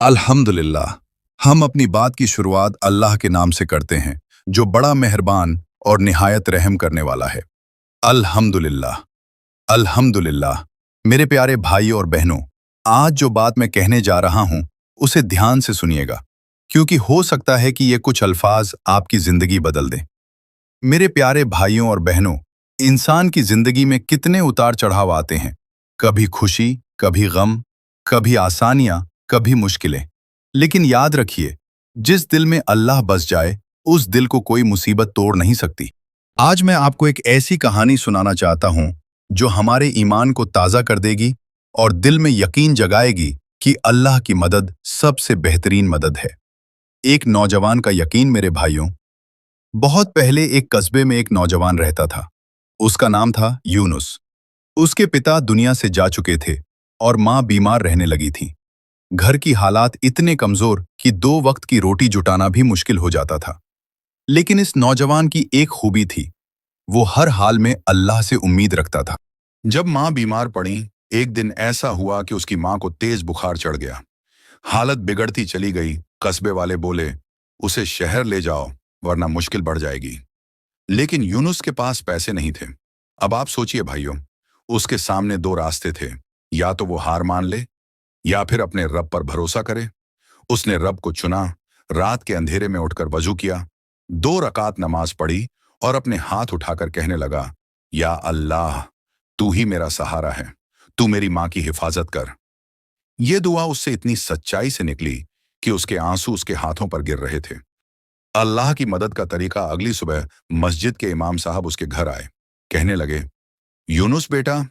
अल्हम्दुलिल्लाह। हम अपनी बात की शुरुआत अल्लाह के नाम से करते हैं जो बड़ा मेहरबान और निहायत रहम करने वाला है। अल्हम्दुलिल्लाह। अल्हम्दुलिल्लाह। मेरे प्यारे भाई और बहनों, आज जो बात मैं कहने जा रहा हूं उसे ध्यान से सुनिएगा, क्योंकि हो सकता है कि ये कुछ अल्फाज आपकी जिंदगी बदल दें। मेरे प्यारे भाइयों और बहनों, इंसान की जिंदगी में कितने उतार चढ़ाव आते हैं। कभी खुशी, कभी गम, कभी आसानियां, कभी मुश्किलें। लेकिन याद रखिए, जिस दिल में अल्लाह बस जाए उस दिल को कोई मुसीबत तोड़ नहीं सकती। आज मैं आपको एक ऐसी कहानी सुनाना चाहता हूं जो हमारे ईमान को ताज़ा कर देगी और दिल में यकीन जगाएगी कि अल्लाह की मदद सबसे बेहतरीन मदद है। एक नौजवान का यकीन मेरे भाइयों। बहुत पहले एक कस्बे में एक नौजवान रहता था। उसका नाम था यूनुस। उसके पिता दुनिया से जा चुके थे और माँ बीमार रहने लगी थी। घर की हालात इतने कमजोर कि 2 वक्त की रोटी जुटाना भी मुश्किल हो जाता था। लेकिन इस नौजवान की एक खूबी थी, वो हर हाल में अल्लाह से उम्मीद रखता था। जब माँ बीमार पड़ी, एक दिन ऐसा हुआ कि उसकी माँ को तेज बुखार चढ़ गया। हालत बिगड़ती चली गई। कस्बे वाले बोले, उसे शहर ले जाओ वरना मुश्किल बढ़ जाएगी। लेकिन यूनुस के पास पैसे नहीं थे। अब आप सोचिए भाइयों, उसके सामने 2 रास्ते थे। या तो वो हार मान ले या फिर अपने रब पर भरोसा करे। उसने रब को चुना। रात के अंधेरे में उठकर वजू किया, 2 रकात नमाज पढ़ी और अपने हाथ उठाकर कहने लगा, या अल्लाह, तू ही मेरा सहारा है, तू मेरी माँ की हिफाजत कर। ये दुआ उससे इतनी सच्चाई से निकली कि उसके आंसू उसके हाथों पर गिर रहे थे। अल्लाह की मदद का तरीका, अगली सुबह मस्जिद के इमाम साहब उसके घर आए। कहने लगे, यूनुस बेटा,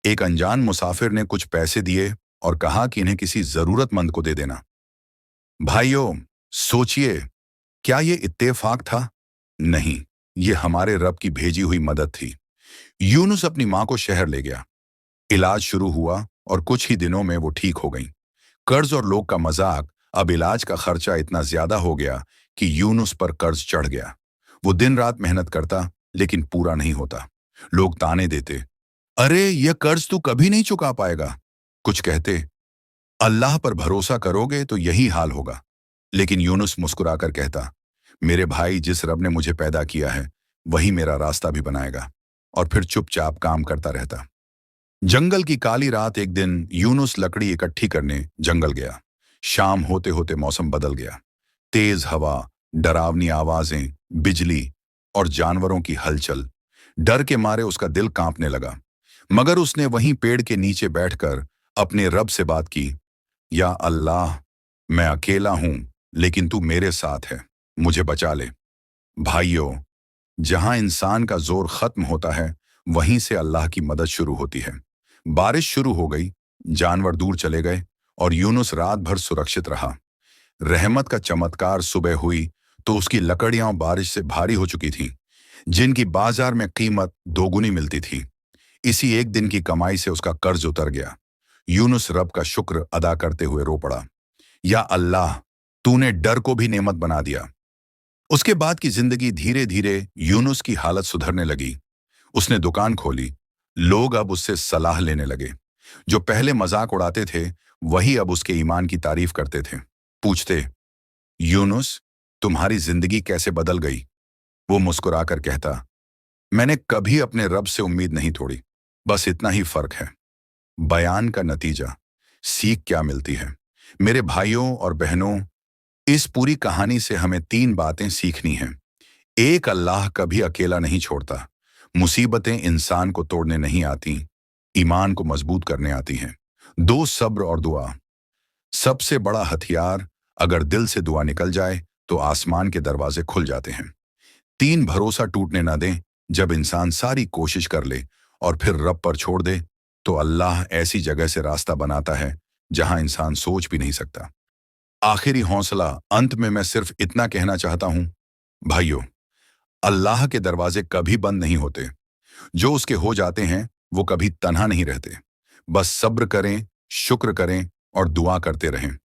एक अनजान मुसाफिर ने कुछ पैसे दिए और कहा कि इन्हें किसी जरूरतमंद को दे देना। भाइयों, सोचिए, क्या ये इत्तेफाक था? नहीं, ये हमारे रब की भेजी हुई मदद थी। यूनुस अपनी माँ को शहर ले गया। इलाज शुरू हुआ और कुछ ही दिनों में वो ठीक हो गई। कर्ज और लोग का मजाक, अब इलाज का खर्चा इतना ज्यादा हो गया कि यूनुस पर कर्ज चढ़ गया। वो दिन रात मेहनत करता लेकिन पूरा नहीं होता। लोग ताने देते, अरे यह कर्ज तू कभी नहीं चुका पाएगा। कुछ कहते, अल्लाह पर भरोसा करोगे तो यही हाल होगा। लेकिन यूनुस मुस्कुराकर कहता, मेरे भाई, जिस रब ने मुझे पैदा किया है वही मेरा रास्ता भी बनाएगा। और फिर चुपचाप काम करता रहता। जंगल की काली रात, एक दिन यूनुस लकड़ी इकट्ठी करने जंगल गया। शाम होते होते मौसम बदल गया। तेज हवा, डरावनी आवाजें, बिजली और जानवरों की हलचल। डर के मारे उसका दिल कांपने लगा। मगर उसने वहीं पेड़ के नीचे बैठकर अपने रब से बात की, या अल्लाह, मैं अकेला हूं लेकिन तू मेरे साथ है, मुझे बचा ले। भाइयों, जहां इंसान का जोर खत्म होता है वहीं से अल्लाह की मदद शुरू होती है। बारिश शुरू हो गई, जानवर दूर चले गए और यूनुस रात भर सुरक्षित रहा। रहमत का चमत्कार, सुबह हुई तो उसकी लकड़ियां बारिश से भारी हो चुकी थीं, जिनकी बाजार में कीमत 2 गुनी मिलती थी। इसी एक दिन की कमाई से उसका कर्ज उतर गया। यूनुस रब का शुक्र अदा करते हुए रो पड़ा, या अल्लाह, तूने डर को भी नेमत बना दिया। उसके बाद की जिंदगी धीरे धीरे यूनुस की हालत सुधरने लगी। उसने दुकान खोली। लोग अब उससे सलाह लेने लगे। जो पहले मजाक उड़ाते थे वही अब उसके ईमान की तारीफ करते थे। पूछते, यूनुस, तुम्हारी जिंदगी कैसे बदल गई? वो मुस्कुराकर कहता, मैंने कभी अपने रब से उम्मीद नहीं तोड़ी, बस इतना ही फर्क है। बयान का नतीजा, सीख क्या मिलती है? मेरे भाइयों और बहनों, इस पूरी कहानी से हमें 3 बातें सीखनी हैं। एक, अल्लाह कभी अकेला नहीं छोड़ता। मुसीबतें इंसान को तोड़ने नहीं आती, ईमान को मजबूत करने आती हैं। 2, सब्र और दुआ। सबसे बड़ा हथियार, अगर दिल से दुआ निकल जाए तो आसमान के दरवाजे खुल जाते हैं। 3, भरोसा टूटने ना दें। जब इंसान सारी कोशिश कर ले और फिर रब पर छोड़ दे तो अल्लाह ऐसी जगह से रास्ता बनाता है जहां इंसान सोच भी नहीं सकता। आखिरी हौसला, अंत में मैं सिर्फ इतना कहना चाहता हूं, भाइयों, अल्लाह के दरवाजे कभी बंद नहीं होते। जो उसके हो जाते हैं वो कभी तन्हा नहीं रहते। बस सब्र करें, शुक्र करें और दुआ करते रहें।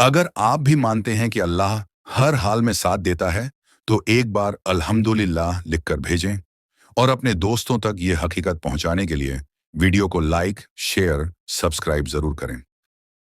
अगर आप भी मानते हैं कि अल्लाह हर हाल में साथ देता है तो एक बार अल्हम्दुलिल्लाह लिखकर भेजें और अपने दोस्तों तक ये हकीकत पहुंचाने के लिए वीडियो को लाइक, शेयर, सब्सक्राइब जरूर करें।